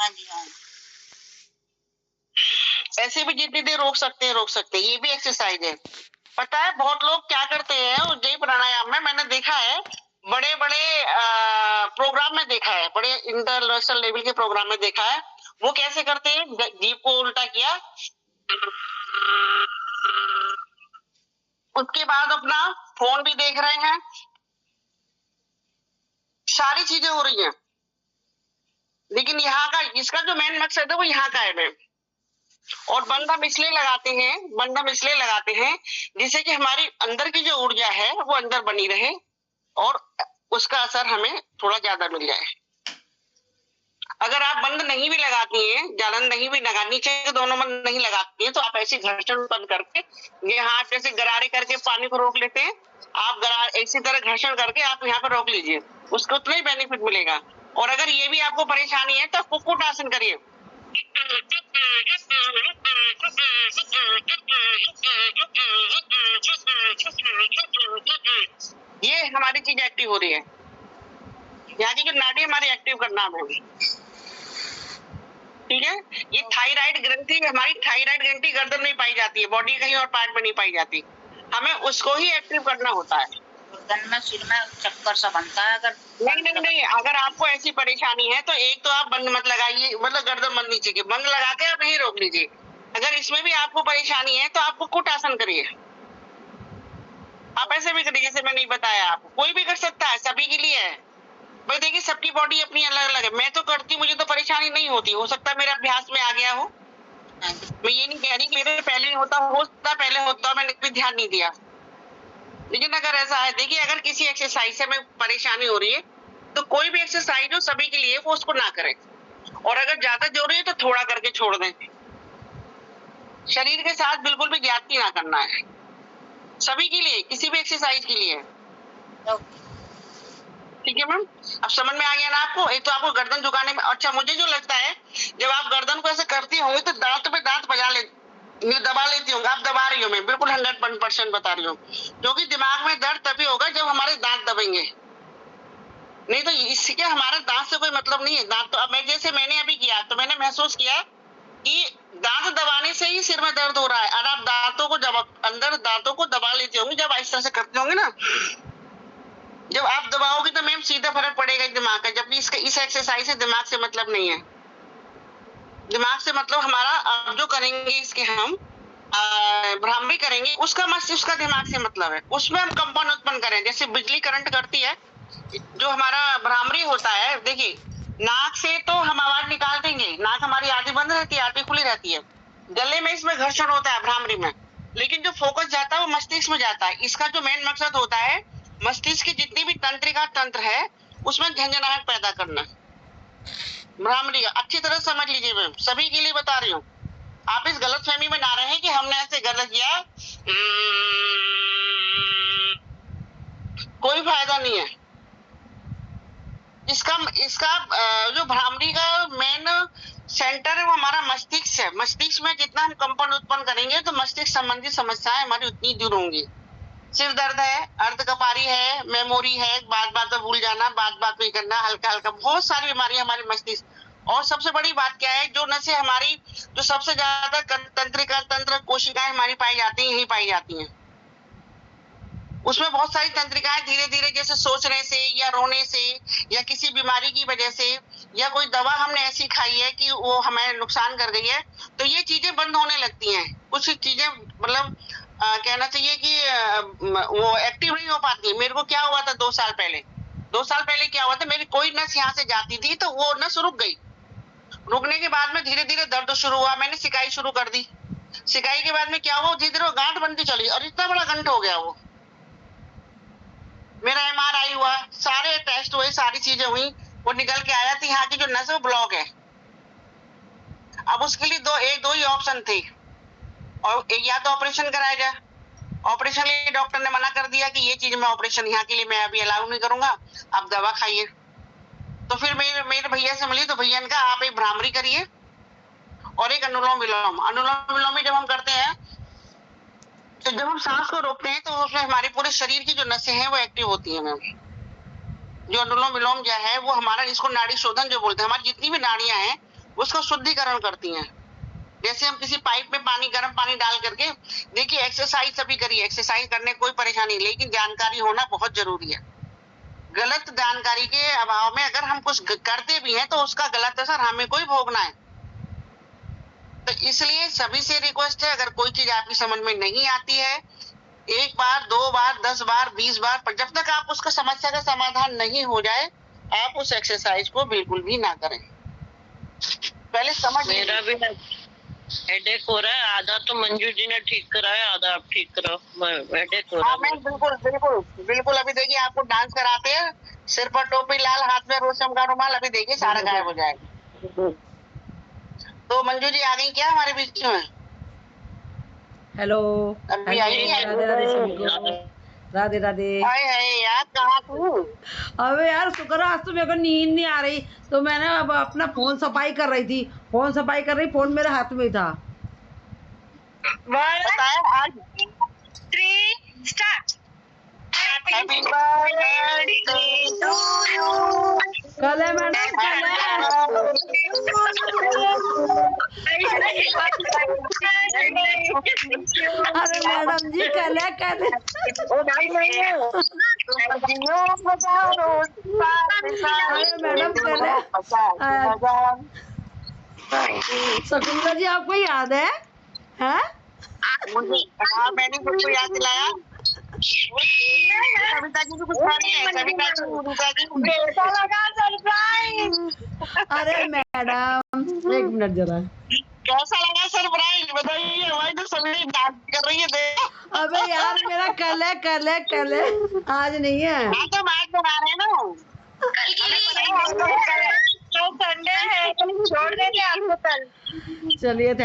हाँ जी हाँ। ऐसे भी जितनी देर रोक सकते हैं, ये भी एक्सरसाइज है। पता है बहुत लोग क्या करते हैं उज्जयी प्राणायाम में, मैंने देखा है बड़े बड़े प्रोग्राम में देखा है, बड़े इंटरनेशनल लेवल के प्रोग्राम में देखा है, वो कैसे करते हैं, जीभ को उल्टा किया, उसके बाद अपना फोन भी देख रहे हैं, सारी चीजें हो रही हैं, लेकिन यहाँ का इसका जो मेन मकसद है वो यहाँ का है मैम। और बंद हम इसलिए लगाते हैं जिससे कि हमारी अंदर की जो ऊर्जा है वो अंदर बनी रहे और उसका असर हमें थोड़ा ज्यादा मिल जाए। अगर आप बंद नहीं भी लगाती हैं, ज्यादा नहीं भी लगानी चाहिए, दोनों बंद नहीं लगाती हैं, तो आप ऐसी घर्षण बंद करके ये हाथ जैसे गरारे करके पानी को रोक लेते हैं, आप गरार इसी तरह घर्षण करके आप यहाँ पर रोक लीजिए, उसको उतना ही बेनिफिट मिलेगा। और अगर ये भी आपको परेशानी है तो कुक्कुट आसन करिए। ये हमारी चीज एक्टिव हो रही है, यहाँ की जो नाड़ी हमारी एक्टिव करना है, ठीक है। ये थायराइड ग्रंथि, हमारी थायराइड ग्रंथि गर्दन में पाई जाती है, बॉडी कहीं और पार्ट में नहीं पाई जाती, हमें उसको ही एक्टिव करना होता है। गर्दन में सिर में चक्कर सा बनता है अगर नहीं, अगर आपको ऐसी परेशानी है तो एक तो आप बंद मत लगाइए, मतलब गर्दन बंद नीचे की बंद लगा के आप यही रोक लीजिए। अगर इसमें भी आपको परेशानी है तो आप कुक्कुट आसन करिए, आप ऐसे भी करिए जैसे मैंने बताया, आपको कोई भी कर सकता है, सभी के लिए है भाई। देखिए सबकी बॉडी अपनी अलग अलग है, मैं तो करती, मुझे तो परेशानी नहीं होती, हो सकता है मेरे अभ्यास में आ गया हो, मैं ये नहीं कह रही कि मेरे पहले होता, हो सकता पहले होता, मैंने कोई ध्यान नहीं दिया। लेकिन अगर ऐसा है, देखिए अगर किसी एक्सरसाइज से हमें परेशानी हो रही है तो कोई भी एक्सरसाइज हो सभी के लिए, वो उसको ना करें, और अगर ज्यादा जरूरी है तो थोड़ा करके छोड़ दें। शरीर के साथ बिल्कुल भी ज्यादती ना करना है, सभी के लिए, किसी भी एक्सरसाइज के लिए, ठीक है मैम। अब समझ में आ गया ना आपको। एक तो आपको गर्दन झुकाने में, अच्छा मुझे जो लगता है जब आप गर्दन को ऐसे करती होंगी तो दांत पे दांत बजा ले, दबा लेती होंगी, आप दबा रही हो, मैं बिल्कुल 100% बता रही हूँ, क्योंकि दिमाग में दर्द तभी होगा जब हमारे दांत दबेंगे, नहीं तो इसके हमारे दांत से कोई मतलब नहीं है। दांत तो अब मैं जैसे मैंने अभी किया तो मैंने महसूस किया कि दांत दबाने से ही सिर में दर्द हो रहा है, और आप दांतों को जब अंदर दांतों को दबा लेती होंगी, जब इस तरह से करते होंगे ना, जब आप दबाओगे तो मैम सीधा फर्क पड़ेगा दिमाग का, जबकि इसका इस एक्सरसाइज से दिमाग से मतलब नहीं है। दिमाग से मतलब हमारा अब जो करेंगे इसके हम भ्रामरी करेंगे, उसका मस्तिष्क का दिमाग से मतलब है, उसमें हम कंपन उत्पन्न करें, जैसे बिजली करंट करती है, जो हमारा भ्रामरी होता है। देखिए नाक से तो हम आवाज निकाल देंगे, नाक हमारी आधी बंद रहती है, आधी खुली रहती है, गले में इसमें घर्षण होता है भ्रामरी में, लेकिन जो फोकस जाता है वो मस्तिष्क में जाता है। इसका जो मेन मकसद होता है मस्तिष्क की जितनी भी तंत्रिका तंत्र है उसमें झंझनाहट पैदा करना। भ्रामरी अच्छी तरह समझ लीजिए मैम, सभी के लिए बता रही हूँ, आप इस गलतफहमी में ना रहे कि हमने ऐसे गलत किया, कोई फायदा नहीं है इसका। जो भ्रामरी का मेन सेंटर है वो हमारा मस्तिष्क है। मस्तिष्क में जितना हम कंपन उत्पन्न करेंगे तो मस्तिष्क संबंधी समस्याएं हमारी उतनी दूर होंगी। सिर दर्द है, अर्धकपारी है, मेमोरी है, बात बात में भूल जाना, बात बात में करना, हल्का हल्का, बहुत सारी बीमारियां हमारे मस्तिष्क। और सबसे बड़ी बात क्या है, जो नसें हमारी, जो सबसे ज्यादा तंत्रिका तंत्र कोशिकाएं हमारी पाई जाती हैं, यही पाई जाती हैं, उसमें बहुत सारी तंत्रिकाएं धीरे धीरे, जैसे सोचने से या रोने से या किसी बीमारी की वजह से या कोई दवा हमने ऐसी खाई है कि वो हमें नुकसान कर गई है, तो ये चीजें बंद होने लगती हैं। कुछ चीजें मतलब कहना चाहिए कि वो एक्टिव नहीं हो पाती। मेरे को क्या हुआ था 2 साल पहले, 2 साल पहले क्या हुआ था, मेरी कोई नस यहाँ से जाती थी तो वो नस रुक गई, रुकने के बाद में धीरे धीरे दर्द शुरू हुआ, मैंने सिकाई शुरू कर दी, सिकाई के बाद में क्या हुआ, धीरे धीरे गांठ बनती चली और इतना बड़ा गंठ हो गया वो। मेरा MRI हुआ, सारे टेस्ट हुए, सारी चीजें हुई, वो निकल के आया था यहाँ की जो नस है वो ब्लॉक है। अब उसके लिए दो ही ऑप्शन थे, और या तो ऑपरेशन कराया जाए, ऑपरेशन के लिए डॉक्टर ने मना कर दिया कि ये चीज मैं ऑपरेशन यहाँ के लिए मैं अभी अलाउ नहीं करूंगा, आप दवा खाइए। तो फिर मेरे भैया से मिली तो भैया ने कहा आप एक भ्रामरी करिए और एक अनुलोम विलोम। अनुलोम विलोम जब हम करते हैं तो जब हम सांस को रोकते हैं तो उसमें हमारे पूरे शरीर की जो नसें हैं वो एक्टिव होती है मैम। जो अनुलोम विलोम जो है वो हमारा, इसको नाड़ी शोधन जो बोलते हैं, हमारी जितनी भी नाड़ियां हैं उसका शुद्धिकरण करती हैं। जैसे हम किसी पाइप में गर्म पानी डाल करके, देखिए एक्सरसाइज सभी करिए, एक्सरसाइज करने कोई परेशानी, लेकिन जानकारी होना बहुत जरूरी है। गलत जानकारी के अभाव में अगर हम कुछ करते भी हैं तो उसका गलत असर हमें कोई भोगना है। तो इसलिए सभी से रिक्वेस्ट है, अगर कोई चीज आपकी समझ में नहीं आती है, 1 बार 2 बार 10 बार 20 बार, पर जब तक आप उसका समस्या का समाधान नहीं हो जाए, आप उस एक्सरसाइज को बिल्कुल भी ना करें। पहले समझ। मेरा भी हेडेक हो रहा है, आधा तो मंजू जी ने ठीक करा है, आधा आप ठीक करो। हेडेक हो रहा हाँ मैम, बिल्कुल बिल्कुल बिल्कुल। अभी देखिए आपको डांस कराते हैं, सिर पर टोपी लाल, हाथ में रेशम का रुमाल, अभी देखिए सारा गायब हो जाएगा। तो मंजू जी आ गई क्या हमारे बीच में? हेलो, अभी आई है। राधे राधे शंकु, राधे राधे। हाय हाय यार, कहाँ तू? अबे यार शुक्र है, आज तो मेरे को नींद नहीं आ रही, तो मैंने अब अपना फोन सफाई कर रही थी, फोन मेरे हाथ में था। बताया आज 3 start. Happy birthday to you. कल है मैडम, कल है। अरे मैडम जी कल है, कल है। अरे मैडम कल है। शकुंतला जी आपको याद है? हैं? हाँ, मैंने सबको याद दिलाया। सविता जी को कुछ खानी है, सविता जी कैसा लगा सरप्राइज? अरे मैडम एक मिनट जरा, कैसा लगा सरप्राइज बताइए। भाई तो सभी डांस कर रही है, देखो। अबे यार मेरा कल है, आज नहीं है। हाँ तो मैच बना रहे हैं ना, कल के लिए तो संडे है, छोड़ देंगे आपको कल। चलिए।